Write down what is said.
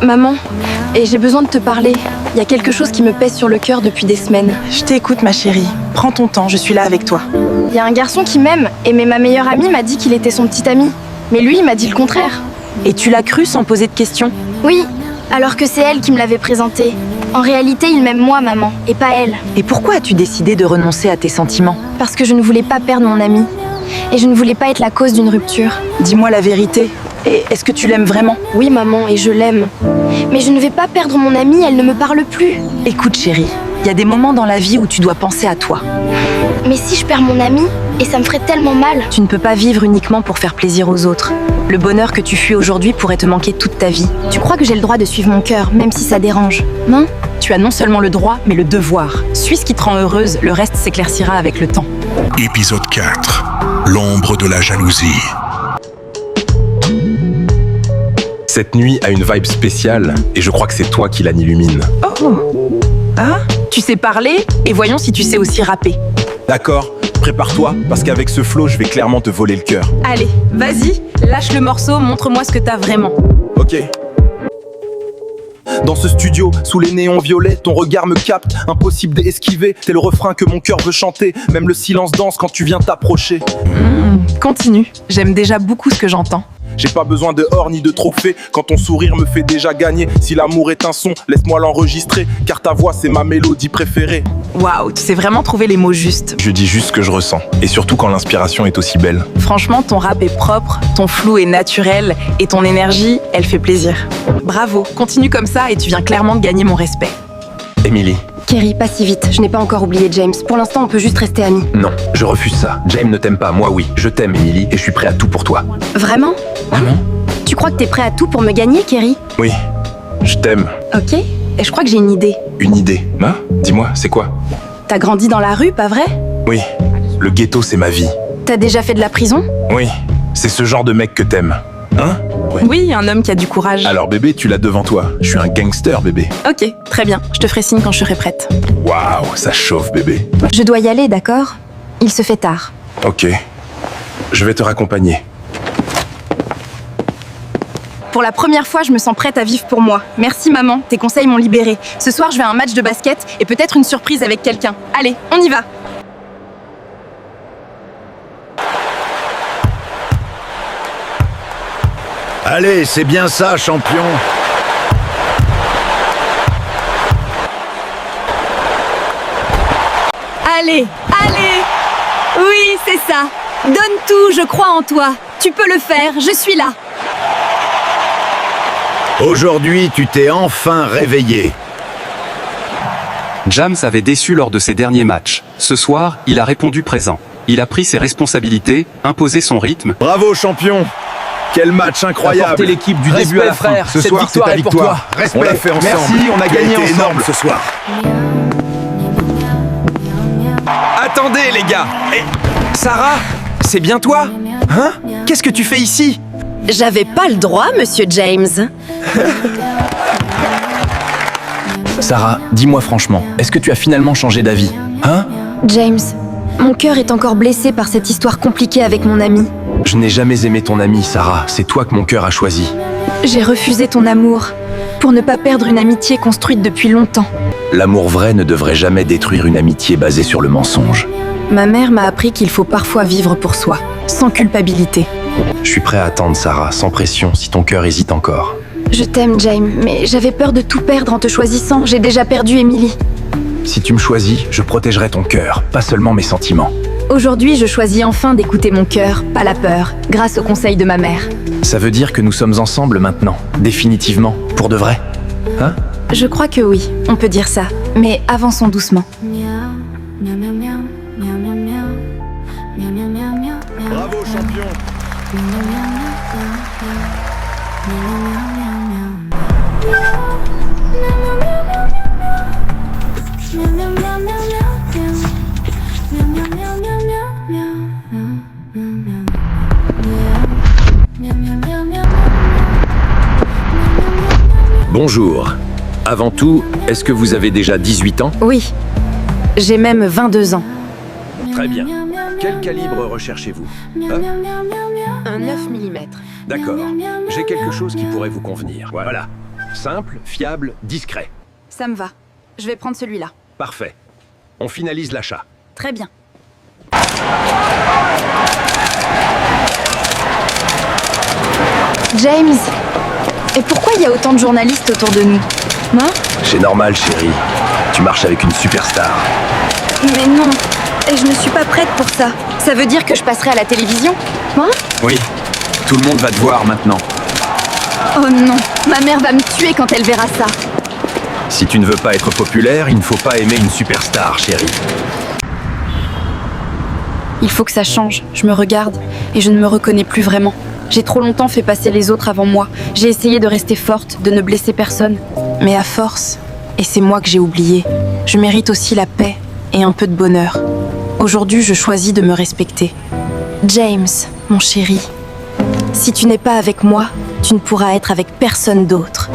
Maman, et j'ai besoin de te parler. Il y a quelque chose qui me pèse sur le cœur depuis des semaines. Je t'écoute, ma chérie. Prends ton temps, je suis là avec toi. Il y a un garçon qui m'aime, et ma meilleure amie m'a dit qu'il était son petit ami. Mais lui, il m'a dit le contraire. Et tu l'as cru sans poser de questions? Oui, alors que c'est elle qui me l'avait présenté. En réalité, il m'aime moi, maman, et pas elle. Et pourquoi as-tu décidé de renoncer à tes sentiments? Parce que je ne voulais pas perdre mon ami. Et je ne voulais pas être la cause d'une rupture. Dis-moi la vérité. Et est-ce que tu l'aimes vraiment? Oui, maman, et je l'aime. Mais je ne vais pas perdre mon amie, elle ne me parle plus. Écoute, chérie, il y a des moments dans la vie où tu dois penser à toi. Mais si je perds mon amie, et ça me ferait tellement mal. Tu ne peux pas vivre uniquement pour faire plaisir aux autres. Le bonheur que tu fuis aujourd'hui pourrait te manquer toute ta vie. Tu crois que j'ai le droit de suivre mon cœur, même si ça dérange, non? Tu as non seulement le droit, mais le devoir. Suis ce qui te rend heureuse, le reste s'éclaircira avec le temps. Épisode 4. L'ombre de la jalousie. Cette nuit a une vibe spéciale et je crois que c'est toi qui l'illumine. Oh! Ah? Tu sais parler? Et voyons si tu sais aussi rapper. D'accord, prépare-toi, parce qu'avec ce flow, je vais clairement te voler le cœur. Allez, vas-y, lâche le morceau, montre-moi ce que t'as vraiment. Ok. Dans ce studio, sous les néons violets, ton regard me capte, impossible d'esquiver. T'es le refrain que mon cœur veut chanter, même le silence danse quand tu viens t'approcher. Continue, j'aime déjà beaucoup ce que j'entends. J'ai pas besoin de or ni de trophée, quand ton sourire me fait déjà gagner. Si l'amour est un son, laisse-moi l'enregistrer, car ta voix c'est ma mélodie préférée. Waouh, tu sais vraiment trouver les mots justes. Je dis juste ce que je ressens, et surtout quand l'inspiration est aussi belle. Franchement, ton rap est propre, ton flow est naturel, et ton énergie, elle fait plaisir. Bravo, continue comme ça et tu viens clairement de gagner mon respect. Emily. Kerry, pas si vite, je n'ai pas encore oublié James. Pour l'instant, on peut juste rester amis. Non, je refuse ça. James ne t'aime pas, moi oui. Je t'aime, Emily, et je suis prêt à tout pour toi. Vraiment? Vraiment? Tu crois que t'es prêt à tout pour me gagner, Kerry? Oui, je t'aime. Ok, et je crois que j'ai une idée. Une idée? Hein? Dis-moi, c'est quoi? T'as grandi dans la rue, pas vrai? Oui, le ghetto c'est ma vie. T'as déjà fait de la prison? Oui, c'est ce genre de mec que t'aimes. Hein? Ouais. Oui, un homme qui a du courage. Alors bébé, tu l'as devant toi. Je suis un gangster, bébé. Ok, très bien, je te ferai signe quand je serai prête. Waouh, ça chauffe, bébé. Je dois y aller, d'accord? Il se fait tard. Ok, je vais te raccompagner. Pour la première fois, je me sens prête à vivre pour moi. Merci maman, tes conseils m'ont libérée. Ce soir, je vais à un match de basket et peut-être une surprise avec quelqu'un. Allez, on y va. Allez, c'est bien ça, champion. Allez, allez! Oui, c'est ça. Donne tout, je crois en toi. Tu peux le faire, je suis là. Aujourd'hui, tu t'es enfin réveillé. James avait déçu lors de ses derniers matchs. Ce soir, il a répondu présent. Il a pris ses responsabilités, imposé son rythme. Bravo, champion. Quel match incroyable. Porter l'équipe du début à la fin. Ce Cette soir, c'est victoire ta est pour victoire. toi. Respect. On l'a fait ensemble. Merci, on a gagné ensemble énorme ce soir. Attendez, les gars. Sarah, c'est bien toi? Hein? Qu'est-ce que tu fais ici? J'avais pas le droit, monsieur James. Sarah, dis-moi franchement, est-ce que tu as finalement changé d'avis? Hein? James, mon cœur est encore blessé par cette histoire compliquée avec mon ami. Je n'ai jamais aimé ton ami, Sarah. C'est toi que mon cœur a choisi. J'ai refusé ton amour pour ne pas perdre une amitié construite depuis longtemps. L'amour vrai ne devrait jamais détruire une amitié basée sur le mensonge. Ma mère m'a appris qu'il faut parfois vivre pour soi, sans culpabilité. Je suis prêt à attendre, Sarah, sans pression, si ton cœur hésite encore. Je t'aime, James, mais j'avais peur de tout perdre en te choisissant. J'ai déjà perdu Emily. Si tu me choisis, je protégerai ton cœur, pas seulement mes sentiments. Aujourd'hui, je choisis enfin d'écouter mon cœur, pas la peur, grâce au conseil de ma mère. Ça veut dire que nous sommes ensemble maintenant, définitivement, pour de vrai. Hein? Je crois que oui, on peut dire ça. Mais avançons doucement. Bravo, champion. Bonjour. Avant tout, est-ce que vous avez déjà 18 ans? Oui, j'ai même 22 ans. Très bien. Quel calibre recherchez-vous? Un 9 mm. D'accord. J'ai quelque chose qui pourrait vous convenir. Voilà. Simple, fiable, discret. Ça me va. Je vais prendre celui-là. Parfait. On finalise l'achat. Très bien. James, et pourquoi il y a autant de journalistes autour de nous? Hein? C'est normal, chérie. Tu marches avec une superstar. Mais non, et je ne suis pas prête pour ça. Ça veut dire que je passerai à la télévision? Hein? Oui, tout le monde va te voir maintenant. Oh non, ma mère va me tuer quand elle verra ça. Si tu ne veux pas être populaire, il ne faut pas aimer une superstar, chérie. Il faut que ça change. Je me regarde et je ne me reconnais plus vraiment. J'ai trop longtemps fait passer les autres avant moi. J'ai essayé de rester forte, de ne blesser personne. Mais à force, et c'est moi que j'ai oublié, je mérite aussi la paix et un peu de bonheur. Aujourd'hui, je choisis de me respecter. James, mon chéri, si tu n'es pas avec moi, tu ne pourras être avec personne d'autre.